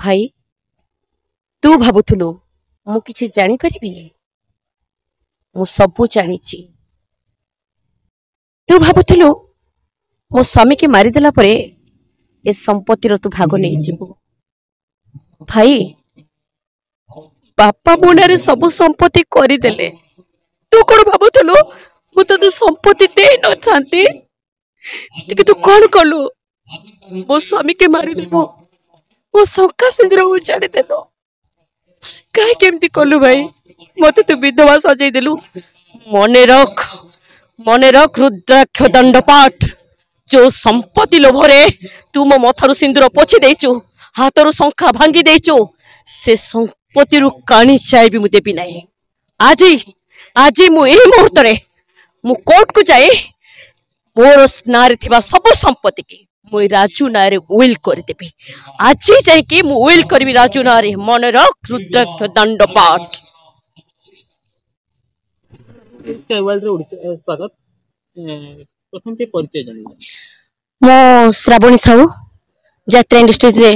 भाई तू भाबुथुलु मु किछि जानि परिबि मु सबु जानिछि। तू भाबुथुलु मो स्वामी के मारी देला परे ए संपत्ति रो तू भाग नहीं जीवु। भाई बापा मुंडे सबु संपत्ति करी देले तू कोन भाबुथुलु मु तो संपत्ति दे न थांती कि तू कोन कलु मो स्वामी के मारी देबो मो शंका सिंदूर उजाड़ी देलो कहीं केमती कलु भाई मत तू विधवा सजाई देलु। मने रख रुद्राक्ष दंडपाठ जो संपत्ति लोभरे तू मो मथारु सिंदूर पोछि देचु हाथरु शंखा भांगी देचु से संपत्ति रु काणी चाय भी मु देबी नाही। आजी मु एही मुहूर्त रे मु कोर्ट को जाए मोर नारे थिबा सब संपत्ति की मु राजू नारे विल कर देबी। आज जाए कि मु विल करबी राजू नारे मन रख रुद्राक्ष दंडपाठ। स्वागत प्रथम ते परिचय जानिबा मो श्रावणी साहू यात्रा इंडस्ट्रीज रे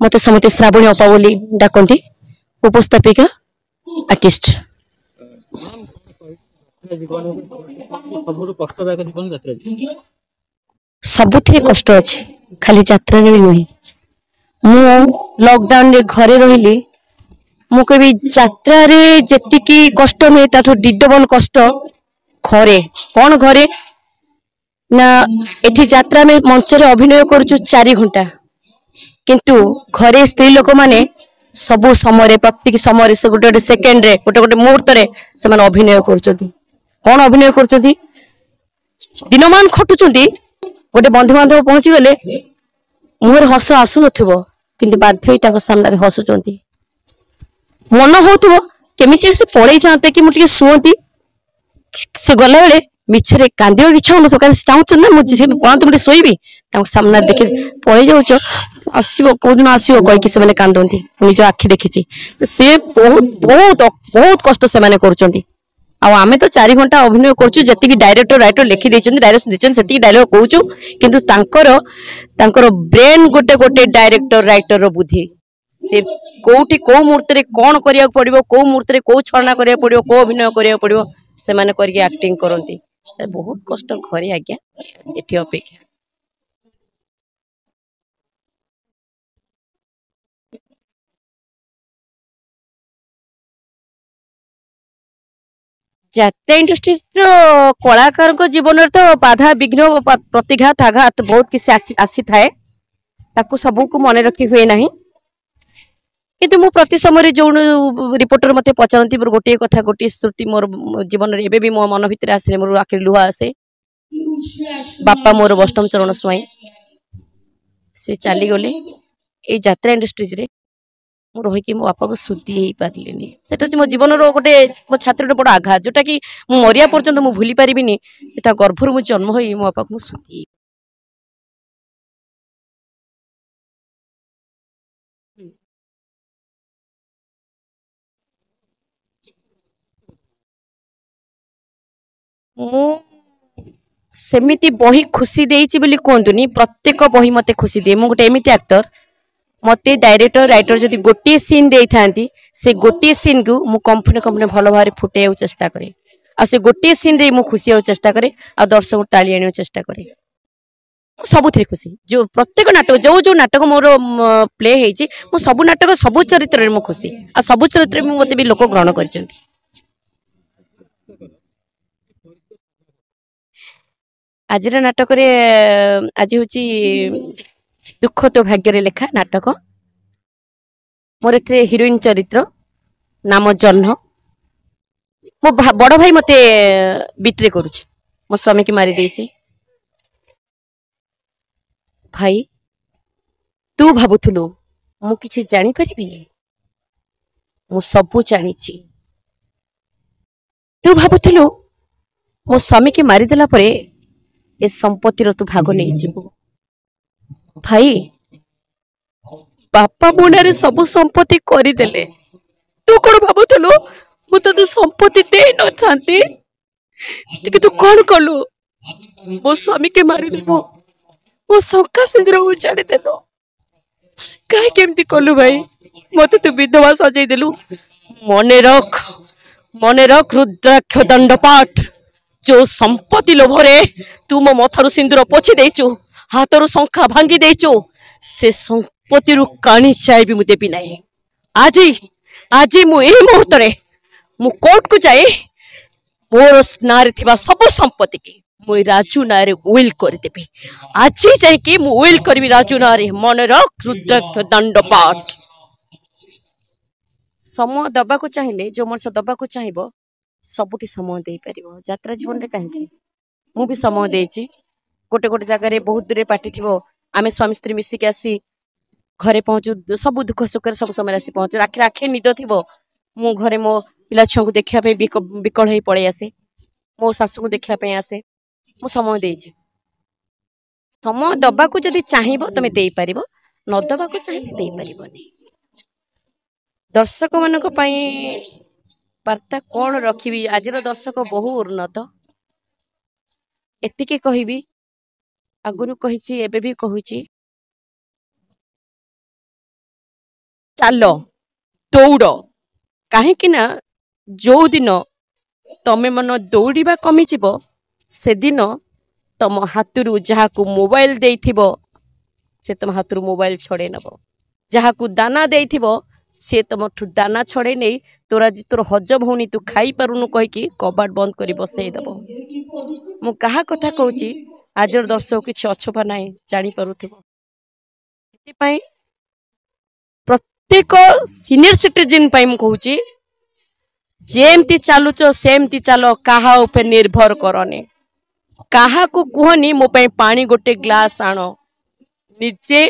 मते समते श्रावणी अपा बोली डाकंती उपस्थापिका आर्टिस्ट। सबुथिरे कष्ट अछि खाली यात्रा रे नहीं। मु लॉकडाउन रे घरे रहिली मु कभी यात्रा रे जेतिकी कष्ट नै ताठो डिडबल कष्ट घरे कोन घरे ना एठी यात्रा में मंच रे अभिनय करछु 4 घंटा किंतु घरे स्त्री लोक माने सबु समय प्रत्येक समय से गोटे सेकेंड रे गोटे मुहूर्त रे से माने अभिनय करछथि। कोन अभिनय करछथि दिनमान खटुचंती गोटे बंधु बांधव पहुंची गले मुहर हस आसु नथिबो किंतु बाध्य होई ताको सामने रे हसुचंती मन होतबो केमिति से पळै जाते कि मुटिके सुंती से गला बेले मिछरे कांदियो इच्छा न तो का चाहूछ ना मुझे कोन तुमटे सोईबी ताको सामने देखे पळै जाउछो आसीबो कोदिन आसीबो कहि कि से माने कांदंती निज आखि देखिछि से बहुत कष्ट से माने करचंती। आ आमे तो 4 घंटा अभिनय करछु जति डायरेक्टर राइटर लिखि दैछन डायरेक्शन दैछन सेति डायलॉग कहूछु किंतु तांकर ब्रेन गोटे डायरेक्टर राइटर रो बुद्धि से कोठी को मुहूर्त रे कोन करिया पड़िबो को मुहूर्त रे को छलना करिया पड़िबो को अभिनय करिया पड़िबो से माने करके एक्टिंग करंती बहुत कष्ट घरे आज्ञा एठी अपेक्षा। यात्रा इंडस्ट्री रो कलाकार को जीवन तो बाधा विघ्न प्रतिघात आघात बहुत किसी आसी थाए ताकू सबू को मन रखी हुए नहीं किंतु मु प्रति समय जो रिपोर्टर मते पचारती मोर गोटे कथा गोटे श्रुति मोर जीवन रे एबे भी मो मन भितर आसे मोर आखिर लुहा आसे बापा मोर बष्टम चरण स्वाई से चली गले ए यात्रा इंडस्ट्रीज रे मु रही कि मो बापा को सुधी ही पारलिनी सेटा मो जीवन रो गोटे मो छात्र रो बड़ आघात जोटा कि मु मरिया पर्यंत मु भूली पारिबिनी एता गर्भरु मु जन्म होई मो बापा को सुधी। सेमिति बही खुशी देइछि बोली कोंतुनी प्रत्येक बही मते खुशी दे मु गोटे एमिति एक्टर मते डायरेक्टर राइटर जदि गोटे सीन देई थांती से गोटे सीन को मु कंपनी भलो भारे फुटे चेष्टा करे आ से गोटे सीन रे मु खुशी हो चेष्टा करे आ दर्शक ताली आने चेष्टा करे सबुथिरे खुशी जो प्रत्येक नाटक जो नाटक मोर प्ले हेछि मु सब नाटक सब चरित्र रे मु खुशी आ सब चरित्र में मते भी लोक ग्रहण करचंती। आज नाटक रे आज हूँ दुख तो भाग्य रे लेखा नाटक मोर एथे हिरोइन चरित्र नाम जन्ह मो बड़ भाई मते बिट्रे करूछ मो स्वामी के मारी देछि। भाई तू भाबुथुलु मु किछि जानि परिबि मु सबु जानिछि। तू भाबुथुलु मो स्वामी के मारी देला परे ए संपत्ति रो तू भाग नहीं जीवु। भाई बापा मुंडे सब संपत्ति करी देले तू कोन भाबुथुलु मु तो संपत्ति दे न थांती कि तू कोन कलु मो स्वामी के मारी देबो मो शंका सिंदूर उजाड़ी देलो कहीं केमती कलु भाई मत तू विधवा सजई देलु मन रख रुद्राक्ष दंडपाठ जो संपत्ति लोभरे तू मो मथारु सिंदूर पोछि देचु हाथरू शंखा भांगी देचु से संपत्ति रु काणी चाय भी मु देबी नाही आजी आजी मु एही मुहूर्त रे मु कोर्ट को जाए मोर नारे थिबा सब संपत्ति की मु राजू नारे विल कर देबी आज जाए कि मु विल करबी राजू नारे मन रख रुद्राक्ष दंडपाठ समय दबा को चाहिए जो मनुष्य दबा को चाहिए सबुठी समय दे पारिबो यात्रा जीवन रे कहीं मु भी समय देछि गोटे गोटे जगह बहुत दूर पार्टी थी आम स्वामी स्त्री मिसिक आसी घरे पहुंचू सब दुख सुख सब समय आसी पहुंचू आखिर आखे निद थी मु घरे मो पिला छुआ को देखा विकल हो पड़े आसे मो शाशु को देखा आसे मु समय देछि समय दबा को जदि चाहिबो तमे देई पारिबो न दबा को चाहिए देई पारिबोनी दर्शक मानक पई वार्ता कौन रखी आज दर्शक बहु उन्नत एतिके कहबी आगुरु कहिछि एबे भी कहूछि चलो दौड़ कहीं ना जो दिन तमे मन दौड़ा कमिजिब से दिन तम हाथरू जहाँ को मोबाइल देइथिबो से तुम हाथरू मोबाइल छड़े नब जहाँ को दाना देइथिबो से तुम दाना छड़े नहीं तोरा जी तोर हजम होनी तू खाई पारुनु कहीकि कबाट बंद कर बसई दब मु कहा कथा कहूची आज दर्शक किसी अछपा ना जानी पारुथिबो प्रत्येक सीनियर सिटीजन पाई मु कहूची जेमती चालुच सेमती चाल कहा उपर निर्भर करने कहा को कहनी मो पाई पानी गोटे ग्लास आण निजे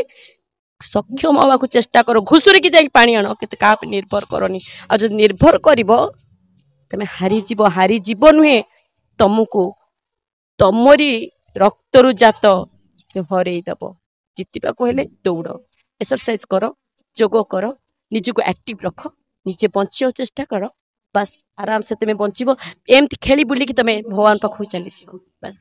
सक्षम हवा को चेष्टा करो घुसुरी की जाई पानी आण के क्या निर्भर करनी आ जो निर्भर करिवो तमे हारी जीव नुहे तुमको तमरी रक्तरु जात हरई दब जितवा को हेले दौड़ एक्सरसाइज कर जोग कर निजको एक्टिव रख निजे बंचियो चेष्टा कर बस आराम से तुम्हें बंचब एमती खेली बुलिकी तुम्हें भगवान पाखु चली बस।